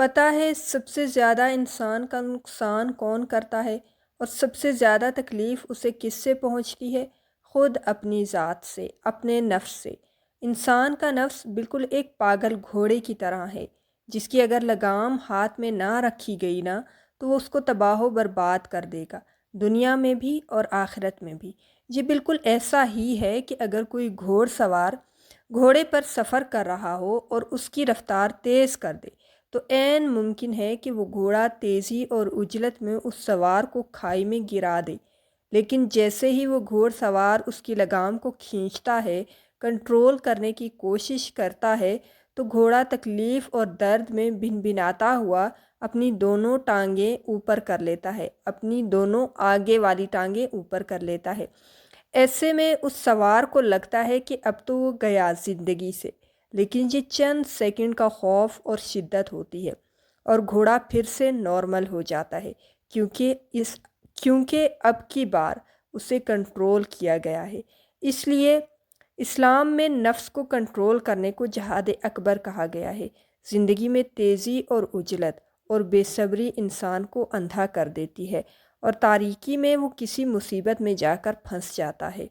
پتہ ہے سب سے زیادہ انسان کا نقصان کون کرتا ہے اور سب سے زیادہ تکلیف اسے کس سے پہنچتی ہے؟ خود اپنی ذات سے، اپنے نفس سے۔ انسان کا نفس بالکل ایک پاگل گھوڑے کی طرح ہے، جس کی اگر لگام ہاتھ میں نہ رکھی گئی نا تو وہ اس کو تباہ و برباد کر دے گا، دنیا میں بھی اور آخرت میں بھی۔ یہ بالکل ایسا ہی ہے کہ اگر کوئی گھوڑ سوار گھوڑے پر سفر کر رہا ہو اور اس کی رفتار تیز کر دے تو عین ممکن ہے کہ وہ گھوڑا تیزی اور عجلت میں اس سوار کو کھائی میں گرا دے، لیکن جیسے ہی وہ گھوڑ سوار اس کی لگام کو کھینچتا ہے، کنٹرول کرنے کی کوشش کرتا ہے، تو گھوڑا تکلیف اور درد میں بھنبھناتا ہوا اپنی دونوں ٹانگیں اوپر کر لیتا ہے، اپنی دونوں آگے والی ٹانگیں اوپر کر لیتا ہے۔ ایسے میں اس سوار کو لگتا ہے کہ اب تو وہ گیا زندگی سے، لیکن یہ چند سیکنڈ کا خوف اور شدت ہوتی ہے اور گھوڑا پھر سے نارمل ہو جاتا ہے، کیونکہ اب کی بار اسے کنٹرول کیا گیا ہے۔ اس لیے اسلام میں نفس کو کنٹرول کرنے کو جہاد اکبر کہا گیا ہے۔ زندگی میں تیزی اور عجلت اور بے صبری انسان کو اندھا کر دیتی ہے اور تاریکی میں وہ کسی مصیبت میں جا کر پھنس جاتا ہے۔